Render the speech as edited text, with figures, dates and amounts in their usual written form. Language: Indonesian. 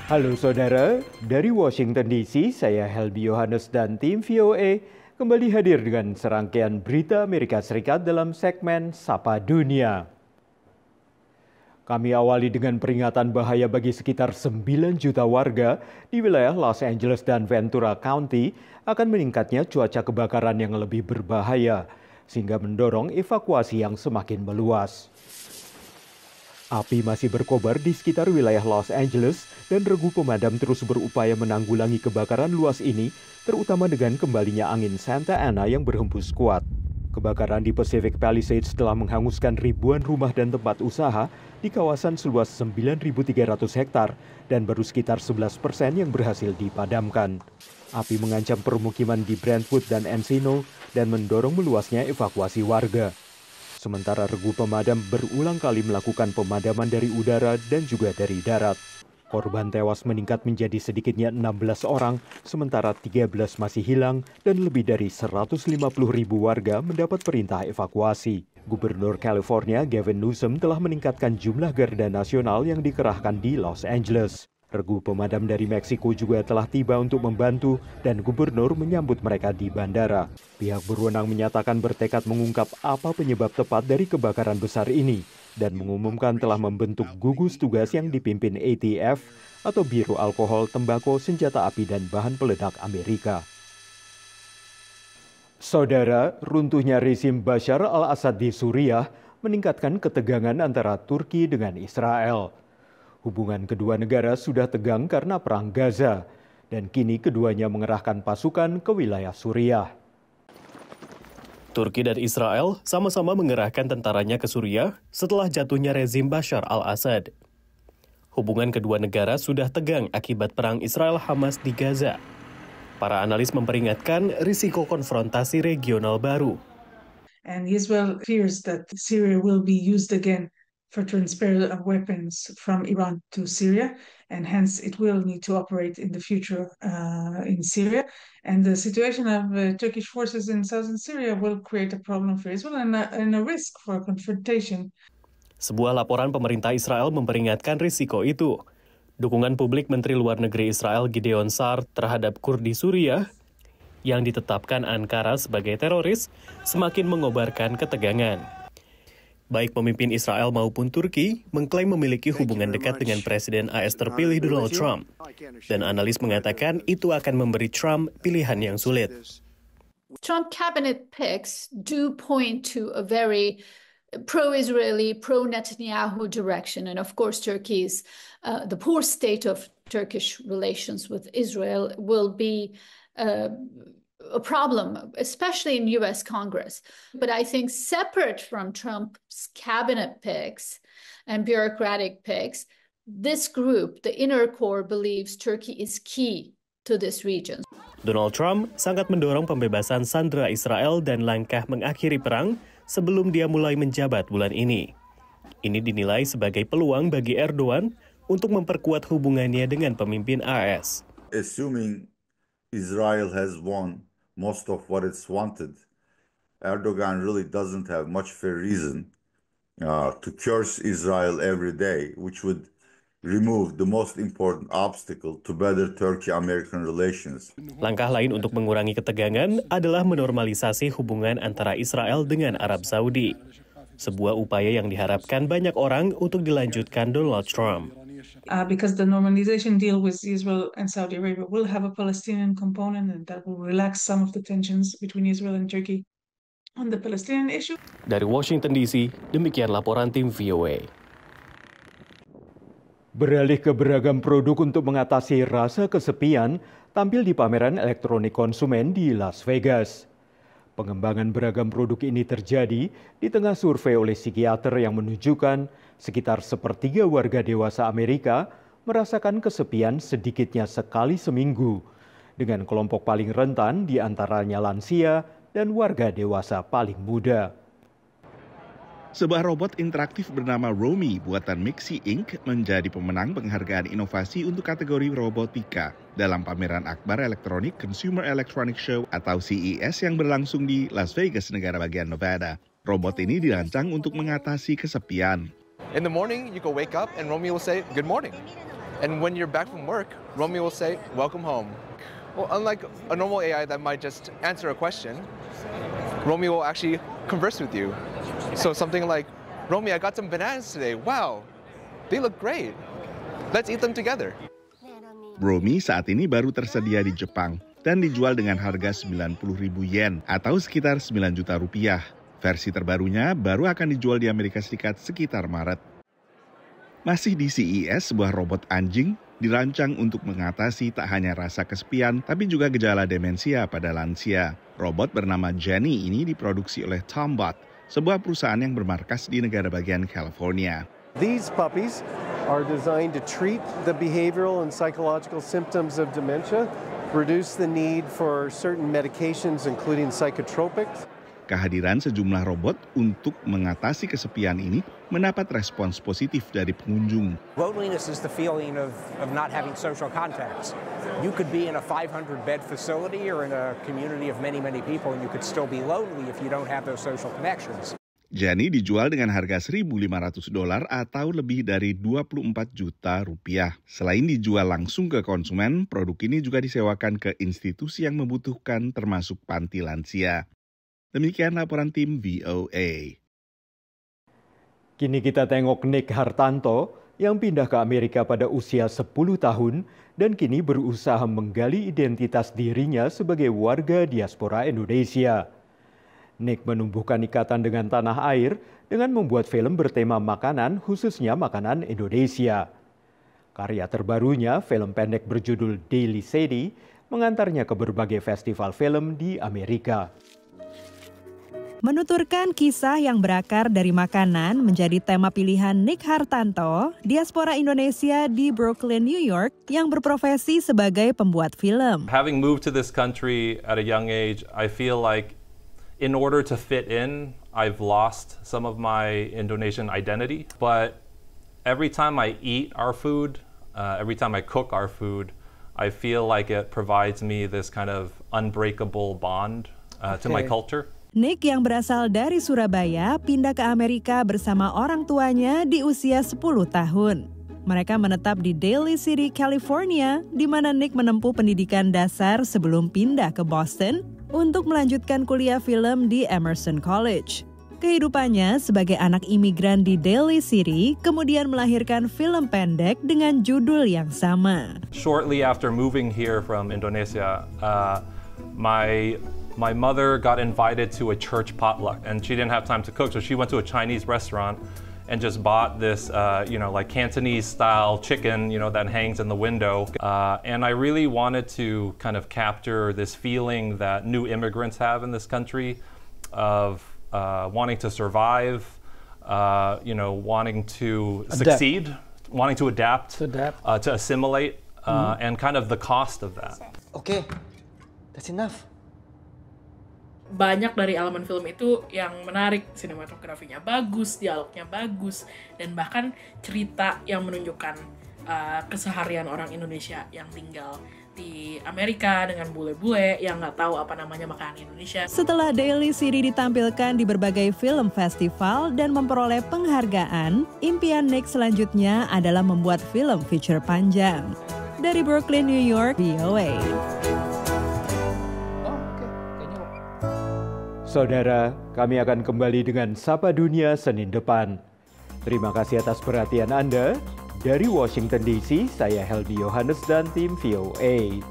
Halo saudara, dari Washington DC, saya Helby Yohanes dan tim VOA kembali hadir dengan serangkaian berita Amerika Serikat dalam segmen Sapa Dunia. Kami awali dengan peringatan bahaya bagi sekitar 9 juta warga di wilayah Los Angeles dan Ventura County akan meningkatnya cuaca kebakaran yang lebih berbahaya, sehingga mendorong evakuasi yang semakin meluas. Api masih berkobar di sekitar wilayah Los Angeles dan regu pemadam terus berupaya menanggulangi kebakaran luas ini, terutama dengan kembalinya angin Santa Ana yang berhembus kuat. Kebakaran di Pacific Palisades telah menghanguskan ribuan rumah dan tempat usaha di kawasan seluas 9.300 hektar dan baru sekitar 11% yang berhasil dipadamkan. Api mengancam permukiman di Brentwood dan Encino dan mendorong meluasnya evakuasi warga. Sementara regu pemadam berulang kali melakukan pemadaman dari udara dan juga dari darat. Korban tewas meningkat menjadi sedikitnya 16 orang, sementara 13 masih hilang dan lebih dari 150.000 warga mendapat perintah evakuasi. Gubernur California Gavin Newsom telah meningkatkan jumlah garda nasional yang dikerahkan di Los Angeles. Regu pemadam dari Meksiko juga telah tiba untuk membantu dan gubernur menyambut mereka di bandara. Pihak berwenang menyatakan bertekad mengungkap apa penyebab tepat dari kebakaran besar ini dan mengumumkan telah membentuk gugus tugas yang dipimpin ATF atau Biro Alkohol, Tembakau, Senjata Api dan Bahan Peledak Amerika. Saudara, runtuhnya rezim Bashar al-Assad di Suriah meningkatkan ketegangan antara Turki dengan Israel. Hubungan kedua negara sudah tegang karena perang Gaza, dan kini keduanya mengerahkan pasukan ke wilayah Suriah. Turki dan Israel sama-sama mengerahkan tentaranya ke Suriah setelah jatuhnya rezim Bashar al-Assad. Hubungan kedua negara sudah tegang akibat perang Israel-Hamas di Gaza. Para analis memperingatkan risiko konfrontasi regional baru. And Israel fears that Syria will be used again for transfer of weapons from Iran to Syria, and hence it will need to operate in the future in Syria. And the situation of Turkish forces in southern Syria will create a problem for Israel and a risk for confrontation. Sebuah laporan pemerintah Israel memperingatkan risiko itu. Dukungan publik Menteri Luar Negeri Israel Gideon Sa'ar terhadap Kurdi Suriah yang ditetapkan Ankara sebagai teroris semakin mengobarkan ketegangan. Baik pemimpin Israel maupun Turki mengklaim memiliki hubungan dekat dengan Presiden AS terpilih Donald Trump. Dan analis mengatakan itu akan memberi Trump pilihan yang sulit. Trump cabinet picks do point to a very pro-Israeli, pro-Netanyahu direction. And of course, the poor state of Turkish relations with Israel will be a problem, especially in U.S. Congress. But I think separate from Trump's cabinet picks and bureaucratic picks, this group, the inner core, believes Turkey is key to this region. Donald Trump sangat mendorong pembebasan sandera Israel dan langkah mengakhiri perang sebelum dia mulai menjabat bulan ini. Ini dinilai sebagai peluang bagi Erdogan untuk memperkuat hubungannya dengan pemimpin AS. Assuming Israel has won most of what it's wanted, Erdogan really doesn't have much fair reason to curse Israel every day, which would remove the most important obstacle to better Turkey-American relations. Langkah lain untuk mengurangi ketegangan adalah menormalisasi hubungan antara Israel dengan Arab Saudi. Sebuah upaya yang diharapkan banyak orang untuk dilanjutkan Donald Trump. Because the normalization deal with Israel and Saudi Arabia will have a Palestinian component, and that will relax some of the tensions between Israel and Turkey on the Palestinian issue. Dari Washington DC, demikian laporan tim VOA. Beralih ke beragam produk untuk mengatasi rasa kesepian tampil di pameran elektronik konsumen di Las Vegas. Pengembangan beragam produk ini terjadi di tengah survei oleh psikiater yang menunjukkan sekitar sepertiga warga dewasa Amerika merasakan kesepian sedikitnya sekali seminggu, dengan kelompok paling rentan di antaranya lansia dan warga dewasa paling muda. Sebuah robot interaktif bernama Romy buatan Mixi Inc. menjadi pemenang penghargaan inovasi untuk kategori robotika dalam pameran akbar elektronik Consumer Electronics Show atau CES yang berlangsung di Las Vegas, negara bagian Nevada. Robot ini dirancang untuk mengatasi kesepian. In the morning, you can wake up and Romy will say, "Good morning." And when you're back from work, Romy will say, "Welcome home." Well, unlike a normal AI that might just answer a question, Romy will actually converse with you. So something like, "Romy, I got some bananas today. Wow, they look great. Let's eat them together." Romy saat ini baru tersedia di Jepang dan dijual dengan harga 90.000 yen atau sekitar 9 juta rupiah. Versi terbarunya baru akan dijual di Amerika Serikat sekitar Maret. Masih di CES, sebuah robot anjing dirancang untuk mengatasi tak hanya rasa kesepian, tapi juga gejala demensia pada lansia. Robot bernama Jenny ini diproduksi oleh Tombot, sebuah perusahaan yang bermarkas di negara bagian California. These puppies are designed to treat the behavioral and psychological symptoms of dementia, reduce the need for certain medications including psychotropics. Kehadiran sejumlah robot untuk mengatasi kesepian ini mendapat respons positif dari pengunjung. Loneliness is the feeling of not having social contacts. You could be in a 500-bed facility or in a community of many people, and you could still be lonely if you don't have those social connections. Jenny dijual dengan harga $1.500 atau lebih dari 24 juta rupiah. Selain dijual langsung ke konsumen, produk ini juga disewakan ke institusi yang membutuhkan termasuk panti lansia. Demikian laporan tim VOA. Kini kita tengok Nick Hartanto yang pindah ke Amerika pada usia 10 tahun dan kini berusaha menggali identitas dirinya sebagai warga diaspora Indonesia. Nick menumbuhkan ikatan dengan tanah air dengan membuat film bertema makanan, khususnya makanan Indonesia. Karya terbarunya, film pendek berjudul Daily Sadie, mengantarnya ke berbagai festival film di Amerika. Menuturkan kisah yang berakar dari makanan menjadi tema pilihan Nick Hartanto, diaspora Indonesia di Brooklyn, New York, yang berprofesi sebagai pembuat film. Having moved to this country at a young age, I feel like in order to fit in, I've lost some of my Indonesian identity. But every time I eat our food, every time I cook our food, I feel like it provides me this kind of unbreakable bond to my culture. Nick yang berasal dari Surabaya pindah ke Amerika bersama orang tuanya di usia 10 tahun. Mereka menetap di Daly City, California, di mana Nick menempuh pendidikan dasar sebelum pindah ke Boston untuk melanjutkan kuliah film di Emerson College. Kehidupannya sebagai anak imigran di Daly City kemudian melahirkan film pendek dengan judul yang sama. Shortly after moving here from Indonesia, my mother got invited to a church potluck, and she didn't have time to cook, so she went to a Chinese restaurant and just bought this, like Cantonese-style chicken, that hangs in the window. And I really wanted to kind of capture this feeling that new immigrants have in this country of wanting to survive, wanting to succeed, wanting to adapt, to assimilate, and kind of the cost of that. Okay, that's enough. Banyak dari elemen film itu yang menarik, sinematografinya bagus, dialognya bagus, dan bahkan cerita yang menunjukkan keseharian orang Indonesia yang tinggal di Amerika dengan bule-bule yang nggak tahu apa namanya makanan Indonesia. Setelah Daly City ditampilkan di berbagai film festival dan memperoleh penghargaan, impian Nick selanjutnya adalah membuat film feature panjang. Dari Brooklyn, New York, VOA. Saudara, kami akan kembali dengan Sapa Dunia Senin depan. Terima kasih atas perhatian Anda. Dari Washington DC, saya Helby Yohanes dan tim VOA.